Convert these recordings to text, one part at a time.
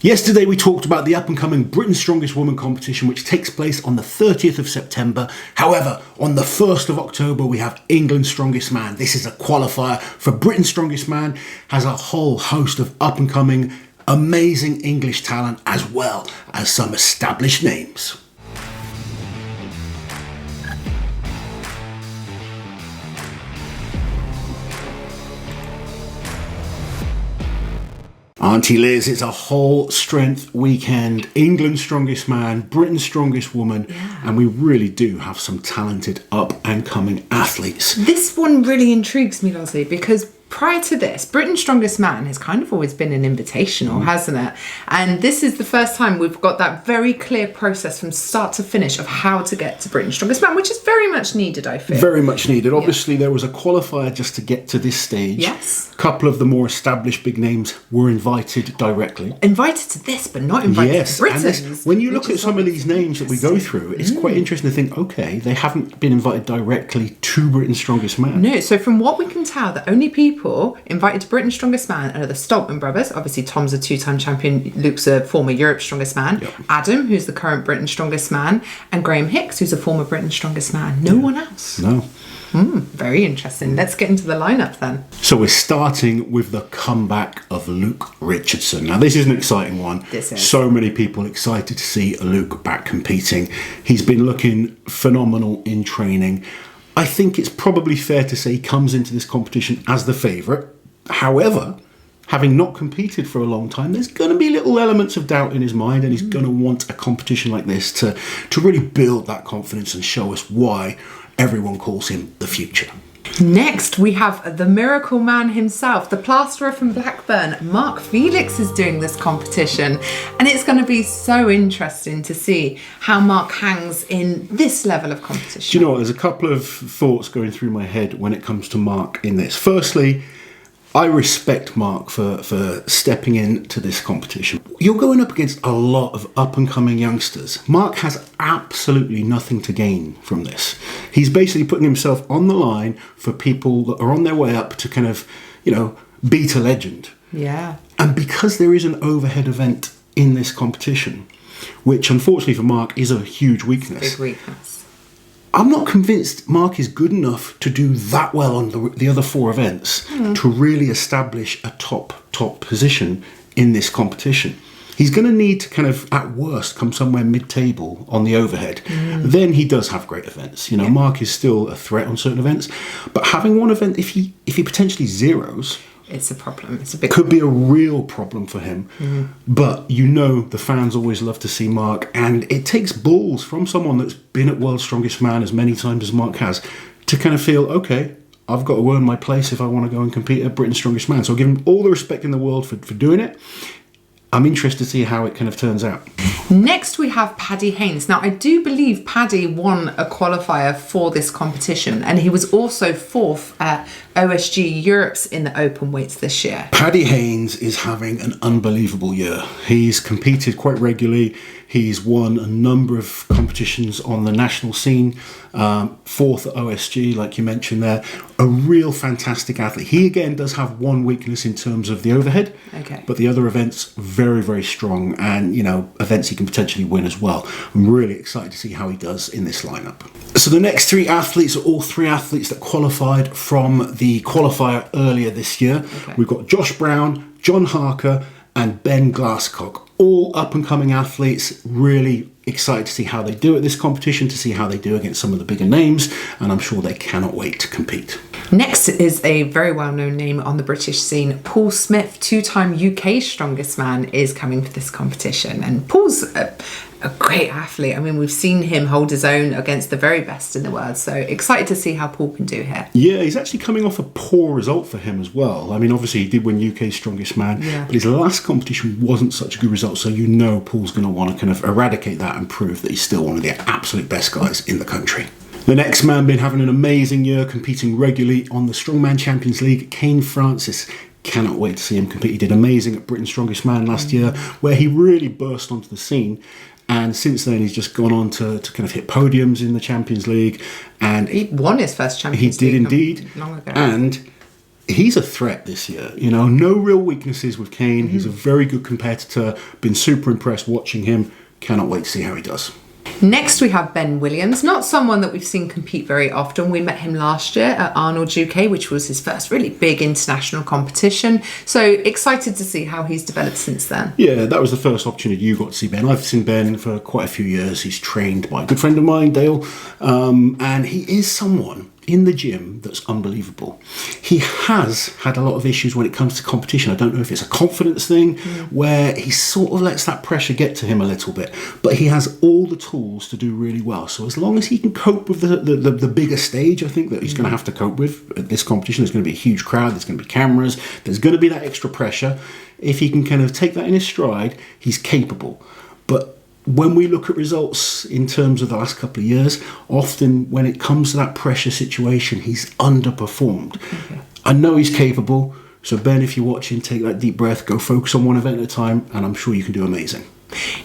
Yesterday we talked about the up-and-coming Britain's Strongest Woman competition, which takes place on the 30th of September. However, on the 1st of October we have England's Strongest Man. This is a qualifier for Britain's Strongest Man, has a whole host of up-and-coming amazing English talent as well as some established names. Auntie Liz, it's a whole strength weekend. England's Strongest Man, Britain's Strongest Woman, and we really do have some talented up-and-coming athletes. This one really intrigues me, Lozzie, because prior to this, Britain's Strongest Man has kind of always been an invitational, hasn't it? And this is the first time we've got that very clear process from start to finish of how to get to Britain's Strongest Man, which is very much needed, I feel. Very much needed. Obviously, there was a qualifier just to get to this stage. Yes. A couple of the more established big names were invited directly. Invited to this, but not invited to Britain's. When you look at some of these names that we go through, it's quite interesting to think, okay, they haven't been invited directly to Britain's Strongest Man. No, so from what we can tell, the only people invited to Britain's Strongest Man are the Stoltman brothers. Obviously, Tom's a two-time champion. Luke's a former Europe's Strongest Man. Yep. Adam, who's the current Britain's Strongest Man. And Graham Hicks, who's a former Britain's Strongest Man. No one else. No. Very interesting. Let's get into the lineup then. So we're starting with the comeback of Luke Richardson. Now, this is an exciting one. This is. So many people excited to see Luke back competing. He's been looking phenomenal in training. I think it's probably fair to say he comes into this competition as the favourite. However, having not competed for a long time, there's going to be little elements of doubt in his mind, and he's going to want a competition like this to really build that confidence and show us why everyone calls him the future. Next, we have the miracle man himself, the plasterer from Blackburn. Mark Felix is doing this competition, and it's going to be so interesting to see how Mark hangs in this level of competition. Do you know what? There's a couple of thoughts going through my head when it comes to Mark in this. Firstly, I respect Mark for stepping into this competition. You're going up against a lot of up-and-coming youngsters. Mark has absolutely nothing to gain from this. He's basically putting himself on the line for people that are on their way up to kind of, beat a legend. Yeah. And because there is an overhead event in this competition, which unfortunately for Mark is a huge weakness. Big weakness. I'm not convinced Mark is good enough to do that well on the other four events to really establish a top position in this competition. He's going to need to kind of, at worst, come somewhere mid-table on the overhead. Then he does have great events. Mark is still a threat on certain events. But having one event, if he potentially zeros, it's a problem. It's a big could be a real problem for him. But the fans always love to see Mark, and it takes balls from someone that's been at World's Strongest Man as many times as Mark has to kind of feel, okay, I've got to earn my place if I want to go and compete at Britain's Strongest Man. So I give him all the respect in the world for doing it. I'm interested to see how it kind of turns out. Next, we have Paddy Haynes. Now, I do believe Paddy won a qualifier for this competition, and he was also fourth at OSG Europe's in the open weights this year. Paddy Haynes is having an unbelievable year. He's competed quite regularly. He's won a number of competitions on the national scene. Fourth at OSG, like you mentioned there. A real fantastic athlete. He, again, does have one weakness in terms of the overhead. Okay. But the other events, very, very strong. And, events he can potentially win as well. I'm really excited to see how he does in this lineup. So the next three athletes are all three athletes that qualified from the qualifier earlier this year. Okay. We've got Josh Brown, John Harker, and Ben Glasscock. All up-and-coming athletes. Really excited to see how they do at this competition, to see how they do against some of the bigger names, and I'm sure they cannot wait to compete. Next is a very well-known name on the British scene. Paul Smith, two-time UK Strongest Man, is coming for this competition, and Paul's a great athlete. I mean, we've seen him hold his own against the very best in the world, so excited to see how Paul can do here. Yeah, he's actually coming off a poor result for him as well. I mean, obviously he did win UK's Strongest Man, but his last competition wasn't such a good result, so Paul's going to want to kind of eradicate that and prove that he's still one of the absolute best guys in the country. The next man been having an amazing year, competing regularly on the Strongman Champions League, Kane Francis. Cannot wait to see him compete. He did amazing at Britain's Strongest Man last year, where he really burst onto the scene. And since then, he's just gone on to kind of hit podiums in the Champions League. And he won his first Champions League. He did indeed. Long ago. And He's a threat this year. You know, no real weaknesses with Kane. He's a very good competitor. Been super impressed watching him. Cannot wait to see how he does. Next we have Ben Williams, not someone that we've seen compete very often. We met him last year at Arnold UK, which was his first really big international competition. So excited to see how he's developed since then. Yeah, that was the first opportunity you got to see Ben. I've seen Ben for quite a few years. He's trained by a good friend of mine, Dale, and he is someone in the gym that's unbelievable. He has had a lot of issues when it comes to competition. I don't know if it's a confidence thing where he sort of lets that pressure get to him a little bit, but he has all the tools to do really well. So as long as he can cope with the bigger stage, I think that he's going to have to cope with at this competition. There's going to be a huge crowd, there's going to be cameras, there's going to be that extra pressure. If he can kind of take that in his stride, he's capable. But when we look at results in terms of the last couple of years, often when it comes to that pressure situation, he's underperformed. Okay. I know he's capable, so Ben, if you're watching, take that deep breath, go focus on one event at a time, and I'm sure you can do amazing.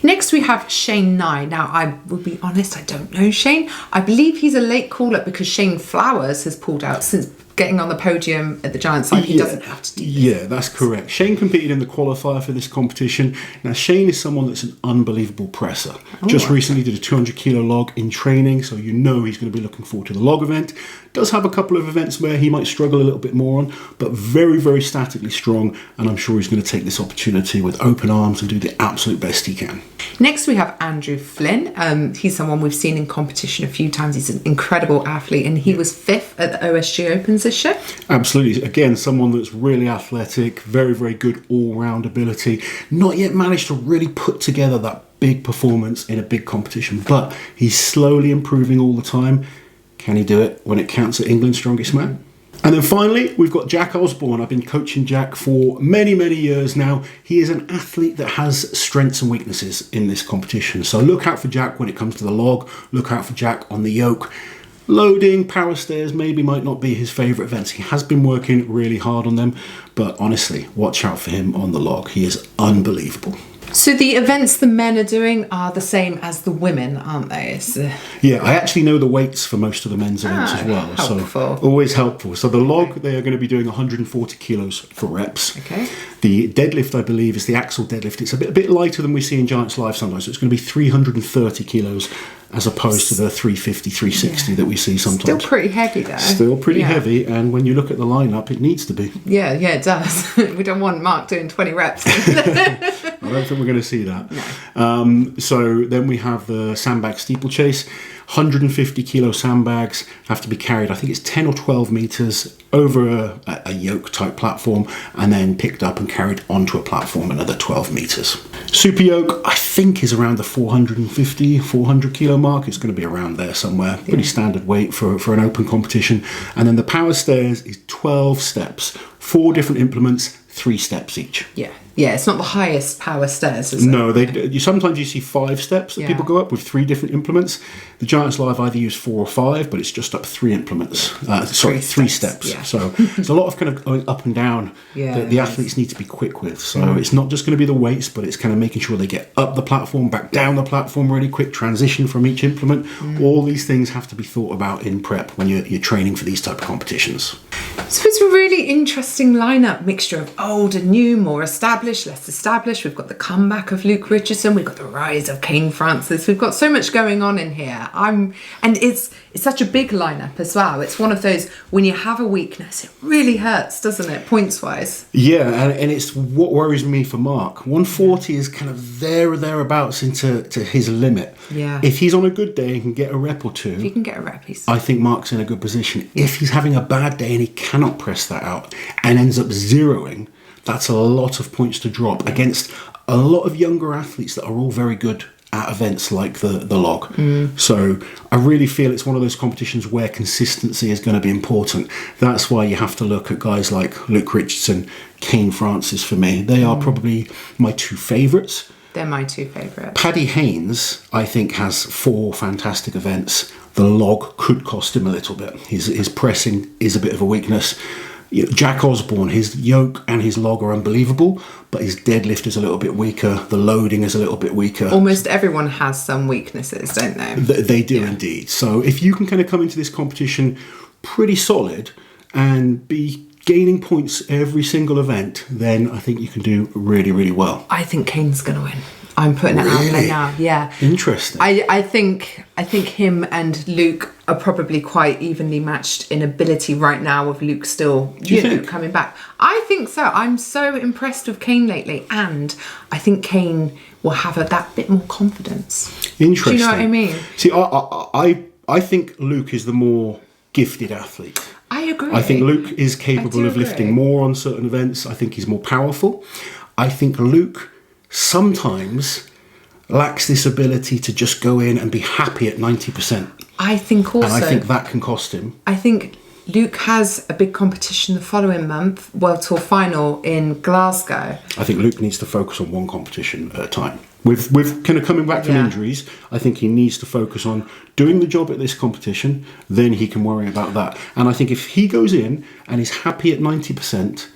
Next we have Shane Nye. Now, I will be honest, I don't know Shane. I believe he's a late call-up because Shane Flowers has pulled out since getting on the podium at the Giants side. He doesn't have to do this. Yeah, that's correct. Shane competed in the qualifier for this competition. Now, Shane is someone that's an unbelievable presser. Just recently did a 200 kilo log in training, so you know he's going to be looking forward to the log event. Does have a couple of events where he might struggle a little bit more on, but very, very statically strong, and I'm sure he's going to take this opportunity with open arms and do the absolute best he can. Next we have Andrew Flynn. He's someone we've seen in competition a few times. He's an incredible athlete, and he was 5th at the OSG Opens this year. Absolutely. Again, someone that's really athletic, very, very good all-round ability. Not yet managed to really put together that big performance in a big competition, but he's slowly improving all the time. Can he do it when it counts at England's Strongest Man? And then finally, we've got Jack Osborne. I've been coaching Jack for many, many years now. He is an athlete that has strengths and weaknesses in this competition. So look out for Jack when it comes to the log. Look out for Jack on the yoke. Loading, power stairs maybe might not be his favourite events. He has been working really hard on them. But honestly, watch out for him on the log. He is unbelievable. So the events the men are doing are the same as the women, aren't they? Yeah, I actually know the weights for most of the men's events as well. Helpful. So always helpful. So the log, they are going to be doing 140 kilos for reps. Okay. The deadlift, I believe, is the axle deadlift. It's a bit lighter than we see in Giants Live sometimes. So it's going to be 330 kilos as opposed to the 350, 360 that we see sometimes. Still pretty heavy though. Still pretty heavy, and when you look at the lineup, it needs to be. Yeah, it does. We don't want Mark doing 20 reps. I don't think we're going to see that. No. So then we have the sandbag steeplechase. 150 kilo sandbags have to be carried, I think it's 10 or 12 meters over a yoke type platform, and then picked up and carried onto a platform another 12 meters. Super yoke, I think, is around the 450, 400 kilo mark. It's going to be around there somewhere. Pretty standard weight for an open competition. And then the power stairs is 12 steps, 4 different implements, 3 steps each. Yeah, it's not the highest power stairs, is it? No, sometimes you see 5 steps that people go up with 3 different implements. The Giants Live either use 4 or 5, but it's just up 3 implements. 3 steps. Yeah. So there's a lot of kind of going up and down that the athletes need to be quick with. So it's not just going to be the weights, but it's kind of making sure they get up the platform, back down the platform really quick, transition from each implement. All these things have to be thought about in prep when you're training for these type of competitions. So it's a really interesting lineup, mixture of old and new, more established, less established. We've got the comeback of Luke Richardson, we've got the rise of Kane Francis. We've got so much going on in here. And it's such a big lineup as well. It's one of those, when you have a weakness, it really hurts, doesn't it, points wise? Yeah, and it's what worries me for Mark. 140 is kind of there or thereabouts into his limit. Yeah. If he's on a good day and can get a rep or two, if he can get a rep, I think Mark's in a good position. If he's having a bad day and he cannot press that out and ends up zeroing, that's a lot of points to drop against a lot of younger athletes that are all very good at events like the log. So I really feel it's one of those competitions where consistency is going to be important. That's why you have to look at guys like Luke Richardson, Kane Francis for me. They are probably my 2 favourites. They're my 2 favourites. Paddy Haynes, I think, has 4 fantastic events. The log could cost him a little bit. His pressing is a bit of a weakness. Jack Osborne, his yoke and his log are unbelievable, but his deadlift is a little bit weaker. The loading is a little bit weaker. Almost everyone has some weaknesses, don't they? They do indeed. So if you can kind of come into this competition pretty solid and be gaining points every single event, then I think you can do really, really well. I think Kane's going to win. I'm putting it out there now. Yeah. Interesting. I think him and Luke are probably quite evenly matched in ability right now, with Luke still, you know, coming back. I think so. I'm so impressed with Kane lately, and I think Kane will have that bit more confidence. Interesting. Do you know what I mean? See, I think Luke is the more gifted athlete. I agree. I think Luke is capable of lifting more on certain events. I think he's more powerful. I think Luke sometimes lacks this ability to just go in and be happy at 90%. I think also... And I think that can cost him. I think Luke has a big competition the following month, World Tour Final in Glasgow. I think Luke needs to focus on one competition at a time. With kind of coming back from injuries, I think he needs to focus on doing the job at this competition, then he can worry about that. And I think if he goes in and is happy at 90%,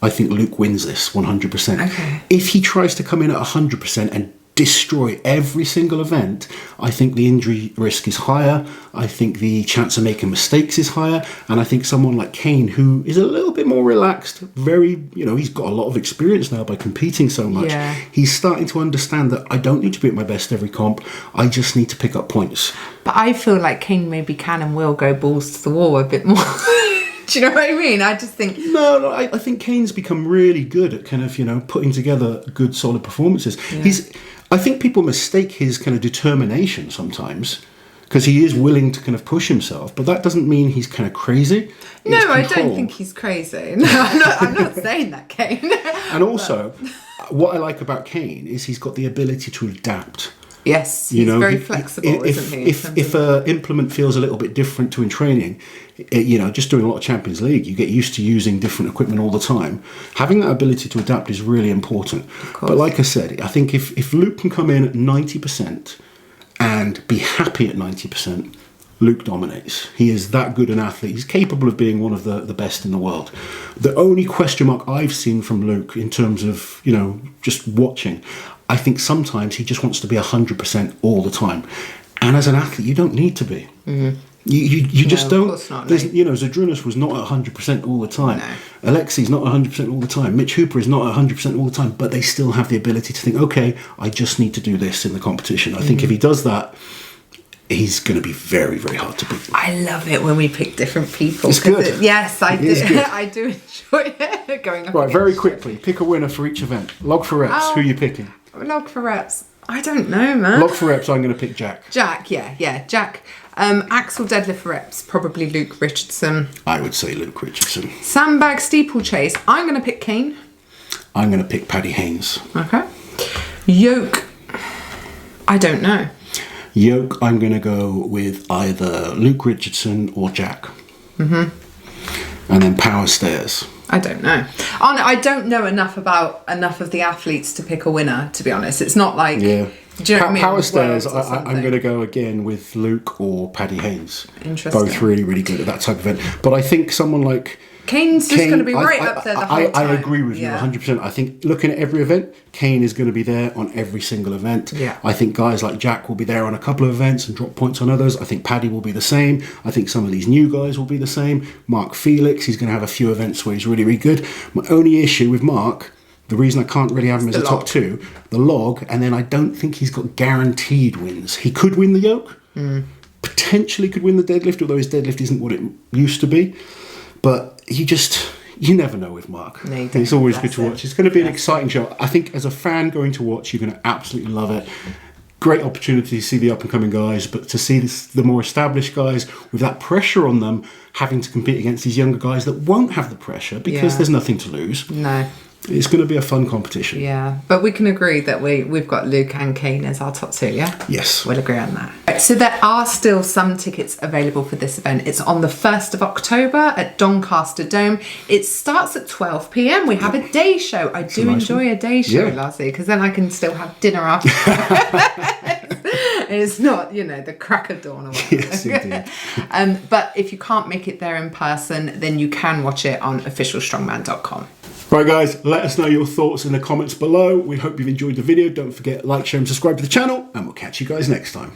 I think Luke wins this 100%. Okay. If he tries to come in at 100% and destroy every single event, I think the injury risk is higher. I think the chance of making mistakes is higher. And I think someone like Kane, who is a little bit more relaxed, he's got a lot of experience now by competing so much. Yeah. He's starting to understand that I don't need to be at my best every comp. I just need to pick up points. But I feel like Kane maybe can and will go balls to the wall a bit more. Do you know what I mean? I just think... No, I think Kane's become really good at kind of, putting together good, solid performances. Yeah. I think people mistake his kind of determination sometimes, because he is willing to kind of push himself, but that doesn't mean he's kind of crazy. No, I don't think he's crazy. No, I'm not saying that, Kane. And also, what I like about Kane is he's got the ability to adapt. Yes, he's very flexible, isn't he? If an implement feels a little bit different to in training, just doing a lot of Champions League, you get used to using different equipment all the time. Having that ability to adapt is really important. But like I said, I think if Luke can come in at 90% and be happy at 90%, Luke dominates. He is that good an athlete. He's capable of being one of the best in the world. The only question mark I've seen from Luke in terms of, just watching, I think sometimes he just wants to be 100% all the time. And as an athlete, you don't need to be. Mm-hmm. You just don't. Of course not, Zadrunas was not at 100% all the time. No. Alexi's not 100% all the time. Mitch Hooper is not 100% all the time. But they still have the ability to think, okay, I just need to do this in the competition. I think if he does that, he's going to be very, very hard to beat. I love it when we pick different people. It's good. Yes, I do. I do enjoy it. Going up. Right, very quickly, pick a winner for each event. Log for reps. Who are you picking? Log for reps. I don't know, man. Log for reps. I'm going to pick Jack. Jack, yeah, Jack. Axel deadlift for reps. Probably Luke Richardson. I would say Luke Richardson. Sandbag steeplechase. I'm going to pick Kane. I'm going to pick Paddy Haynes. Okay. Yoke. I don't know. Yoke, I'm going to go with either Luke Richardson or Jack. Mm-hmm. And then power stairs. I don't know. I don't know enough of the athletes to pick a winner, to be honest. It's not like... Yeah. Do you know what I mean? Power stairs, I'm going to go again with Luke or Paddy Haynes. Interesting. Both really, really good at that type of event. But I think someone like... Kane's just going to be right up there the whole time. I agree with you 100%. I think looking at every event, Kane is going to be there on every single event. Yeah. I think guys like Jack will be there on a couple of events and drop points on others. I think Paddy will be the same. I think some of these new guys will be the same. Mark Felix, he's going to have a few events where he's really, really good. My only issue with Mark, the reason I can't really have him as a top two, the log, and then I don't think he's got guaranteed wins. He could win the yoke, potentially could win the deadlift, although his deadlift isn't what it used to be. But you never know with Mark. No, it's always good to watch. It's going to be an exciting show. I think as a fan going to watch, you're going to absolutely love it. Great opportunity to see the up-and-coming guys, but to see the more established guys with that pressure on them having to compete against these younger guys that won't have the pressure because there's nothing to lose. No. It's going to be a fun competition. Yeah, but we can agree that we've got Luke and Kane as our top two, yeah? Yes. We'll agree on that. Right, so there are still some tickets available for this event. It's on the 1st of October at Doncaster Dome. It starts at 12 p.m. We have a day show. I do enjoy a day show, Lassie, because then I can still have dinner after. It's not, the crack of dawn or whatever. Yes, indeed. But if you can't make it there in person, then you can watch it on officialstrongman.com. Right guys, let us know your thoughts in the comments below. We hope you've enjoyed the video. Don't forget, like, share and subscribe to the channel, and we'll catch you guys next time.